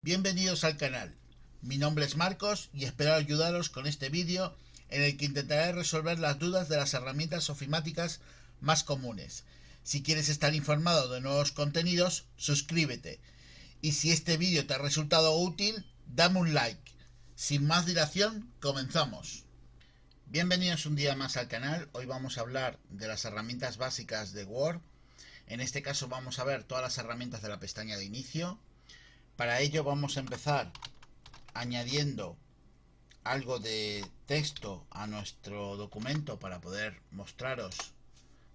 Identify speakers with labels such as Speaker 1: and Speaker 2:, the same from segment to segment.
Speaker 1: Bienvenidos al canal. Mi nombre es Marcos y espero ayudaros con este vídeo en el que intentaré resolver las dudas de las herramientas ofimáticas más comunes. Si quieres estar informado de nuevos contenidos, suscríbete. Y si este vídeo te ha resultado útil, dame un like. Sin más dilación, comenzamos. Bienvenidos un día más al canal. Hoy vamos a hablar de las herramientas básicas de Word. En este caso vamos a ver todas las herramientas de la pestaña de inicio. Para ello vamos a empezar añadiendo algo de texto a nuestro documento para poder mostraros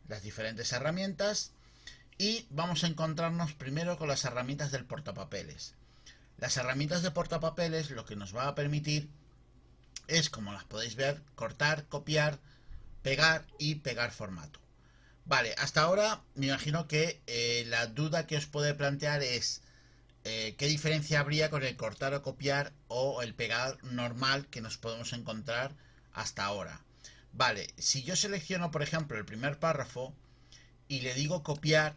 Speaker 1: las diferentes herramientas, y vamos a encontrarnos primero con las herramientas del portapapeles. Las herramientas de portapapeles lo que nos va a permitir es, como las podéis ver, cortar, copiar, pegar y pegar formato. Vale, hasta ahora me imagino que la duda que os puede plantear es ¿qué diferencia habría con el cortar o copiar o el pegar normal que nos podemos encontrar hasta ahora? Vale, si yo selecciono por ejemplo el primer párrafo y le digo copiar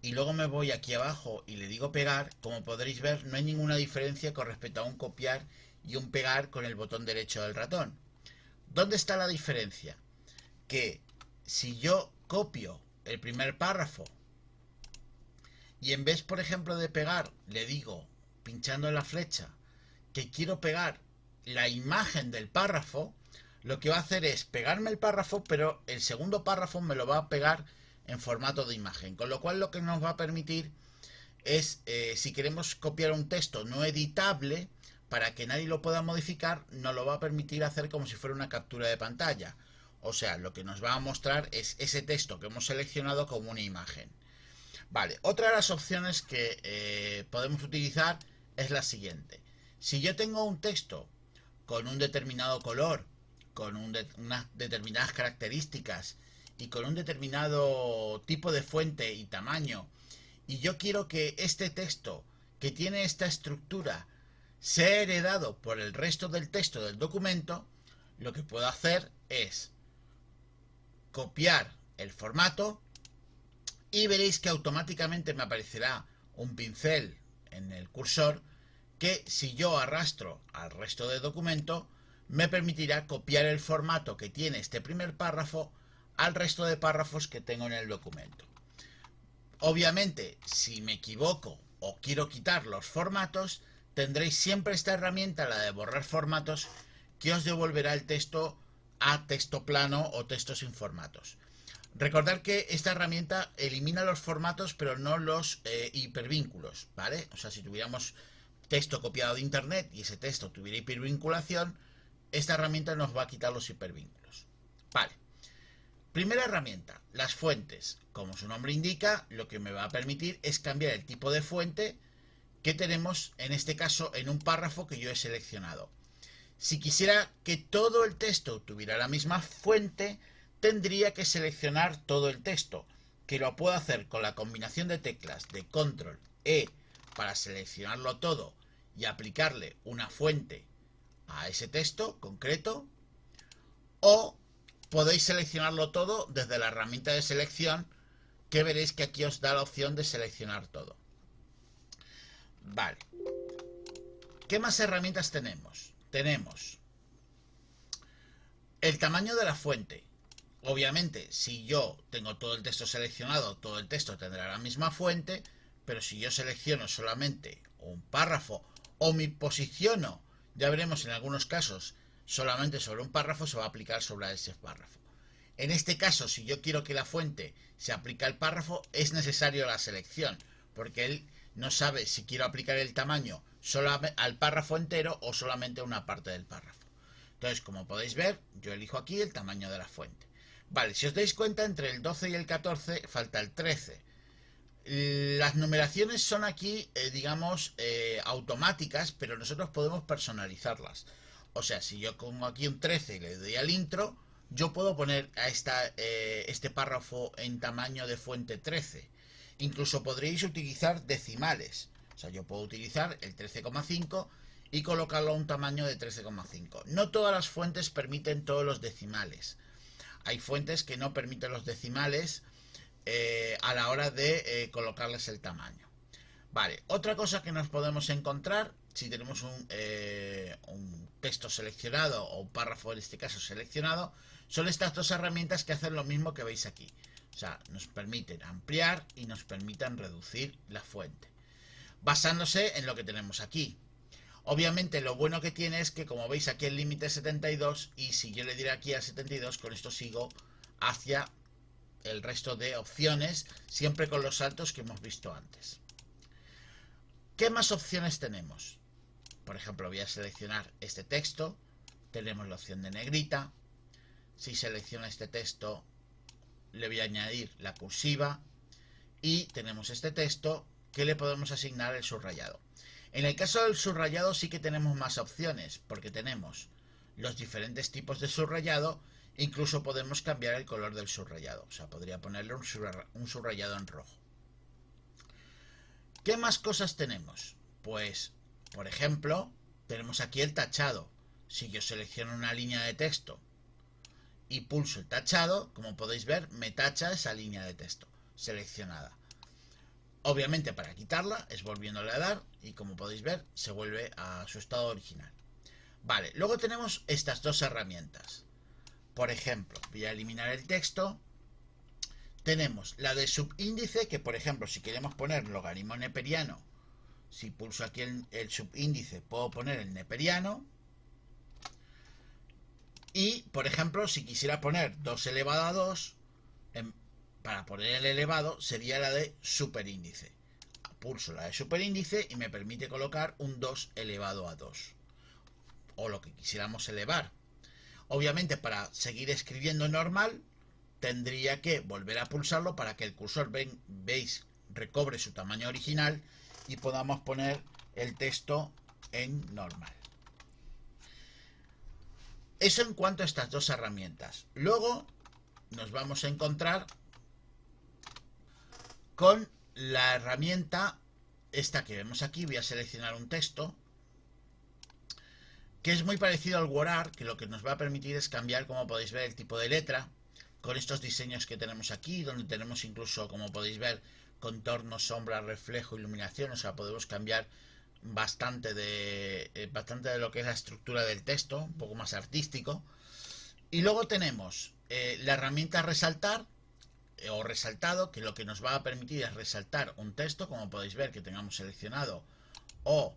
Speaker 1: y luego me voy aquí abajo y le digo pegar, como podréis ver no hay ninguna diferencia con respecto a un copiar y un pegar con el botón derecho del ratón. ¿Dónde está la diferencia? Que si yo copio el primer párrafo y en vez, por ejemplo, de pegar, le digo, pinchando en la flecha, que quiero pegar la imagen del párrafo, lo que va a hacer es pegarme el párrafo, pero el segundo párrafo me lo va a pegar en formato de imagen. Con lo cual lo que nos va a permitir es, si queremos copiar un texto no editable, para que nadie lo pueda modificar, nos lo va a permitir hacer como si fuera una captura de pantalla. O sea, lo que nos va a mostrar es ese texto que hemos seleccionado como una imagen. Vale, otra de las opciones que podemos utilizar es la siguiente. Si yo tengo un texto con un determinado color, con unas determinadas características y con un determinado tipo de fuente y tamaño, y yo quiero que este texto, que tiene esta estructura, sea heredado por el resto del texto del documento, lo que puedo hacer es copiar el formato y veréis que automáticamente me aparecerá un pincel en el cursor que, si yo arrastro al resto del documento, me permitirá copiar el formato que tiene este primer párrafo al resto de párrafos que tengo en el documento. Obviamente, si me equivoco o quiero quitar los formatos, tendréis siempre esta herramienta, la de borrar formatos, que os devolverá el texto a texto plano o texto sin formatos. Recordad que esta herramienta elimina los formatos pero no los hipervínculos, ¿vale? O sea, si tuviéramos texto copiado de internet y ese texto tuviera hipervinculación, esta herramienta nos va a quitar los hipervínculos. Vale. Primera herramienta, las fuentes. Como su nombre indica, lo que me va a permitir es cambiar el tipo de fuente que tenemos, en este caso, en un párrafo que yo he seleccionado. Si quisiera que todo el texto tuviera la misma fuente, tendría que seleccionar todo el texto, que lo puedo hacer con la combinación de teclas de Control E para seleccionarlo todo y aplicarle una fuente a ese texto concreto, o podéis seleccionarlo todo desde la herramienta de selección, que veréis que aquí os da la opción de seleccionar todo. Vale. ¿Qué más herramientas tenemos? Tenemos el tamaño de la fuente. Obviamente, si yo tengo todo el texto seleccionado, todo el texto tendrá la misma fuente, pero si yo selecciono solamente un párrafo o me posiciono, ya veremos en algunos casos, solamente sobre un párrafo, se va a aplicar sobre ese párrafo. En este caso, si yo quiero que la fuente se aplique al párrafo, es necesario la selección, porque él no sabe si quiero aplicar el tamaño solo al párrafo entero o solamente a una parte del párrafo. Entonces, como podéis ver, yo elijo aquí el tamaño de la fuente. Vale, si os dais cuenta, entre el 12 y el 14 falta el 13. Las numeraciones son aquí, digamos, automáticas, pero nosotros podemos personalizarlas. O sea, si yo pongo aquí un 13 y le doy al intro, yo puedo poner a este párrafo en tamaño de fuente 13. Incluso podréis utilizar decimales. O sea, yo puedo utilizar el 13,5 y colocarlo a un tamaño de 13,5. No todas las fuentes permiten todos los decimales. Hay fuentes que no permiten los decimales a la hora de colocarles el tamaño. Vale, otra cosa que nos podemos encontrar si tenemos un texto seleccionado o un párrafo en este caso seleccionado, son estas dos herramientas que hacen lo mismo que veis aquí. O sea, nos permiten ampliar y nos permiten reducir la fuente, basándose en lo que tenemos aquí. Obviamente lo bueno que tiene es que, como veis, aquí el límite es 72 y si yo le diera aquí a 72, con esto sigo hacia el resto de opciones, siempre con los saltos que hemos visto antes. ¿Qué más opciones tenemos? Por ejemplo, voy a seleccionar este texto, tenemos la opción de negrita. Si selecciono este texto, le voy a añadir la cursiva y tenemos este texto que le podemos asignar el subrayado. En el caso del subrayado sí que tenemos más opciones, porque tenemos los diferentes tipos de subrayado, incluso podemos cambiar el color del subrayado. O sea, podría ponerle un subrayado en rojo. ¿Qué más cosas tenemos? Pues, por ejemplo, tenemos aquí el tachado. Si yo selecciono una línea de texto y pulso el tachado, como podéis ver, me tacha esa línea de texto seleccionada. Obviamente, para quitarla es volviéndole a dar y, como podéis ver, se vuelve a su estado original. Vale, luego tenemos estas dos herramientas. Por ejemplo, voy a eliminar el texto. Tenemos la de subíndice, que por ejemplo, si queremos poner logaritmo neperiano, si pulso aquí el subíndice, puedo poner el neperiano. Y, por ejemplo, si quisiera poner 2 elevado a 2, para poner el elevado, sería la de superíndice. Pulso la de superíndice y me permite colocar un 2 elevado a 2. O lo que quisiéramos elevar. Obviamente, para seguir escribiendo normal, tendría que volver a pulsarlo para que el cursor, veis, recobre su tamaño original y podamos poner el texto en normal. Eso en cuanto a estas dos herramientas. Luego nos vamos a encontrar con la herramienta esta que vemos aquí. Voy a seleccionar un texto que es muy parecido al WordArt, que lo que nos va a permitir es cambiar, como podéis ver, el tipo de letra con estos diseños que tenemos aquí, donde tenemos incluso, como podéis ver, contorno, sombra, reflejo, iluminación. O sea, podemos cambiar bastante de lo que es la estructura del texto, un poco más artístico. Y luego tenemos la herramienta resaltar o resaltado, que lo que nos va a permitir es resaltar un texto, como podéis ver, que tengamos seleccionado, o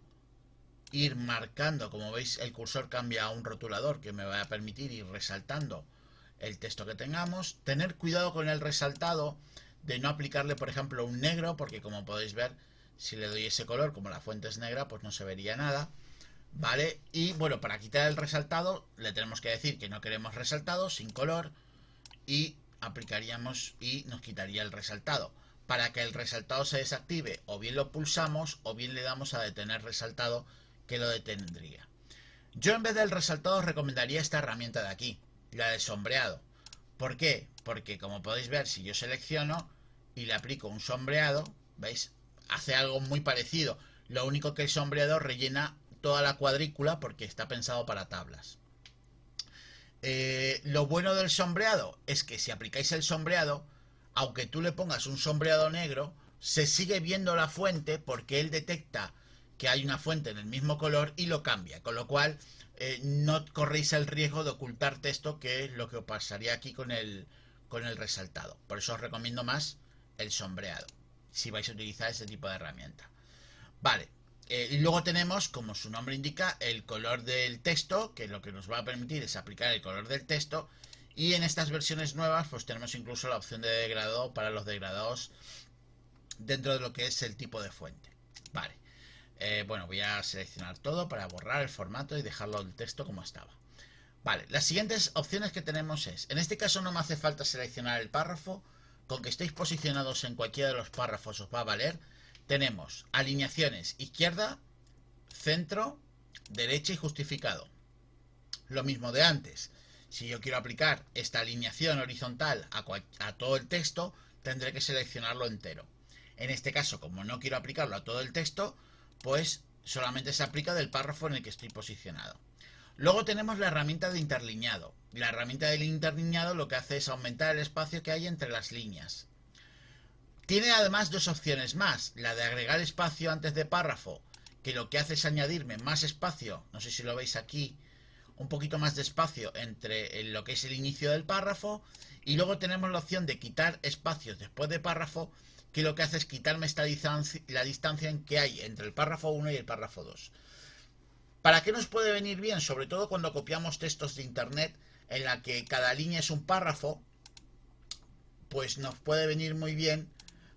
Speaker 1: ir marcando, como veis el cursor cambia a un rotulador que me va a permitir ir resaltando el texto que tengamos. Tener cuidado con el resaltado de no aplicarle, por ejemplo, un negro, porque como podéis ver, si le doy ese color, como la fuente es negra, pues no se vería nada, ¿vale? Y bueno, para quitar el resaltado le tenemos que decir que no queremos resaltado, sin color, y aplicaríamos y nos quitaría el resaltado. Para que el resaltado se desactive, o bien lo pulsamos o bien le damos a detener resaltado, que lo detendría. Yo, en vez del resaltado, recomendaría esta herramienta de aquí, la de sombreado. ¿Por qué? Porque, como podéis ver, si yo selecciono y le aplico un sombreado, ¿veis? Hace algo muy parecido. Lo único que el sombreado rellena toda la cuadrícula porque está pensado para tablas. Lo bueno del sombreado es que si aplicáis el sombreado, aunque tú le pongas un sombreado negro, se sigue viendo la fuente porque él detecta que hay una fuente en el mismo color y lo cambia, con lo cual no corréis el riesgo de ocultar texto, que es lo que os pasaría aquí con el resaltado. Por eso os recomiendo más el sombreado, si vais a utilizar ese tipo de herramienta. Vale, y luego tenemos, como su nombre indica, el color del texto, que lo que nos va a permitir es aplicar el color del texto. Y en estas versiones nuevas pues tenemos incluso la opción de degradado para los degradados dentro de lo que es el tipo de fuente. Vale, bueno, voy a seleccionar todo para borrar el formato y dejarlo el texto como estaba. Vale, las siguientes opciones que tenemos es, en este caso no me hace falta seleccionar el párrafo, con que estéis posicionados en cualquiera de los párrafos os va a valer. Tenemos alineaciones izquierda, centro, derecha y justificado. Lo mismo de antes. Si yo quiero aplicar esta alineación horizontal a todo el texto, tendré que seleccionarlo entero. En este caso, como no quiero aplicarlo a todo el texto, pues solamente se aplica del párrafo en el que estoy posicionado. Luego tenemos la herramienta de interlineado. La herramienta del interlineado lo que hace es aumentar el espacio que hay entre las líneas. Tiene además dos opciones más. La de agregar espacio antes de párrafo, que lo que hace es añadirme más espacio, no sé si lo veis aquí, un poquito más de espacio entre lo que es el inicio del párrafo. Y luego tenemos la opción de quitar espacios después de párrafo, que lo que hace es quitarme la distancia en que hay entre el párrafo 1 y el párrafo 2. ¿Para qué nos puede venir bien? Sobre todo cuando copiamos textos de internet en la que cada línea es un párrafo, pues nos puede venir muy bien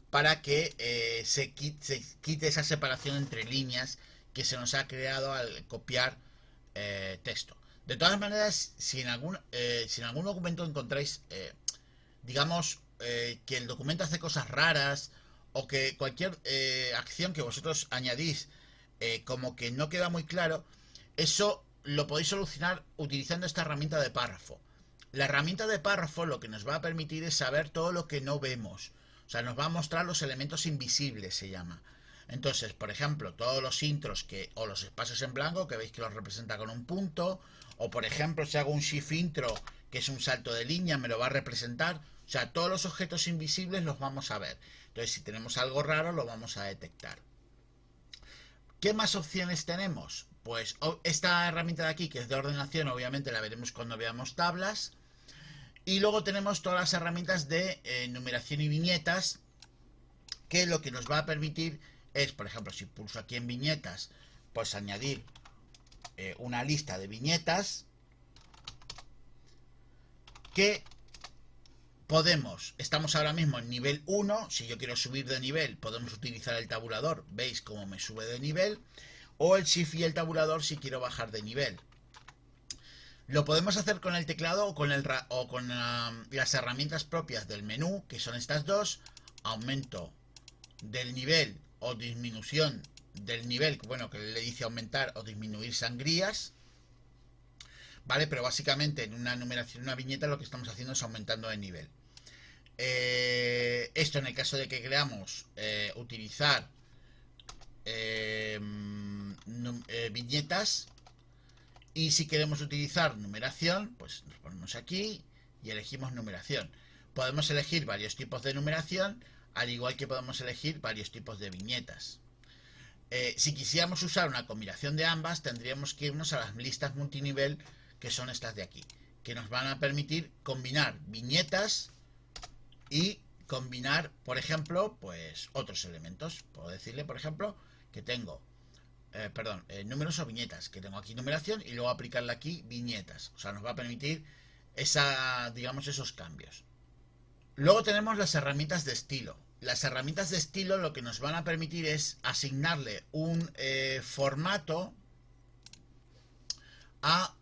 Speaker 1: para que se quite esa separación entre líneas que se nos ha creado al copiar texto. De todas maneras, si en algún documento encontráis, digamos, que el documento hace cosas raras, o que cualquier acción que vosotros añadís como que no queda muy claro, eso lo podéis solucionar utilizando esta herramienta de párrafo. La herramienta de párrafo lo que nos va a permitir es saber todo lo que no vemos. O sea, nos va a mostrar los elementos invisibles, se llama. Entonces, por ejemplo, todos los intros o los espacios en blanco, que veis que los representa con un punto, o por ejemplo, si hago un shift intro, que es un salto de línea, me lo va a representar. O sea, todos los objetos invisibles los vamos a ver. Entonces, si tenemos algo raro, lo vamos a detectar. ¿Qué más opciones tenemos? Pues esta herramienta de aquí, que es de ordenación, obviamente la veremos cuando veamos tablas. Y luego tenemos todas las herramientas de numeración y viñetas, que lo que nos va a permitir es, por ejemplo, si pulso aquí en viñetas, pues añadir una lista de viñetas que estamos ahora mismo en nivel 1, si yo quiero subir de nivel podemos utilizar el tabulador, veis cómo me sube de nivel, o el shift y el tabulador si quiero bajar de nivel. Lo podemos hacer con el teclado o con las herramientas propias del menú, que son estas dos: aumento del nivel o disminución del nivel, bueno, que le dice aumentar o disminuir sangrías, ¿vale? Pero básicamente en una numeración, una viñeta, lo que estamos haciendo es aumentando de nivel. Esto en el caso de que queramos utilizar viñetas. Y si queremos utilizar numeración, pues nos ponemos aquí y elegimos numeración. Podemos elegir varios tipos de numeración, al igual que podemos elegir varios tipos de viñetas. Si quisiéramos usar una combinación de ambas, tendríamos que irnos a las listas multinivel, que son estas de aquí, que nos van a permitir combinar viñetas y combinar, por ejemplo, pues otros elementos. Puedo decirle, por ejemplo, que tengo números o viñetas, que tengo aquí numeración y luego aplicarle aquí viñetas. O sea, nos va a permitir esos cambios. Luego tenemos las herramientas de estilo. Las herramientas de estilo lo que nos van a permitir es asignarle un formato a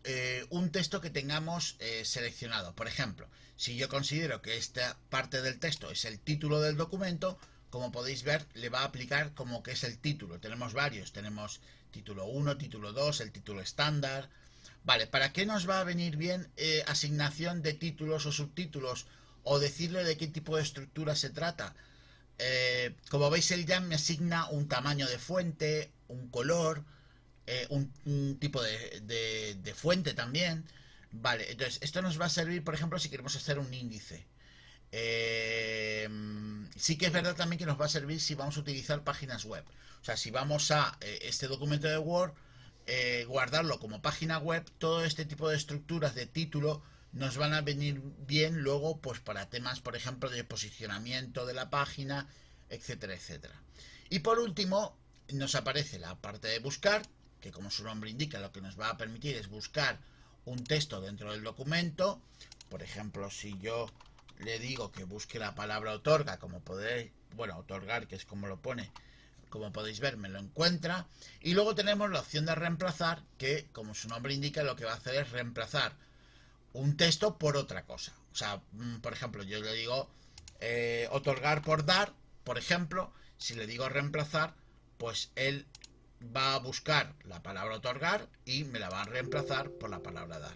Speaker 1: un texto que tengamos seleccionado. Por ejemplo, si yo considero que esta parte del texto es el título del documento, como podéis ver, le va a aplicar como que es el título. Tenemos varios, tenemos título 1, título 2, el título estándar. Vale, ¿para qué nos va a venir bien asignación de títulos o subtítulos, o decirle de qué tipo de estructura se trata? Como veis, él ya me asigna un tamaño de fuente, un color, un tipo de fuente también. Vale, entonces esto nos va a servir, por ejemplo, si queremos hacer un índice. Sí que es verdad también que nos va a servir si vamos a utilizar páginas web. O sea, si vamos a este documento de Word, guardarlo como página web, todo este tipo de estructuras de título nos van a venir bien luego, pues para temas, por ejemplo, de posicionamiento de la página, etcétera, etcétera. Y por último, nos aparece la parte de buscar, que como su nombre indica, lo que nos va a permitir es buscar un texto dentro del documento. Por ejemplo, si yo le digo que busque la palabra otorga, como podéis, bueno, otorgar, que es como lo pone, como podéis ver, me lo encuentra. Y luego tenemos la opción de reemplazar, que como su nombre indica, lo que va a hacer es reemplazar un texto por otra cosa. O sea, por ejemplo, yo le digo otorgar por dar, por ejemplo. Si le digo reemplazar, pues él va a buscar la palabra otorgar y me la va a reemplazar por la palabra dar.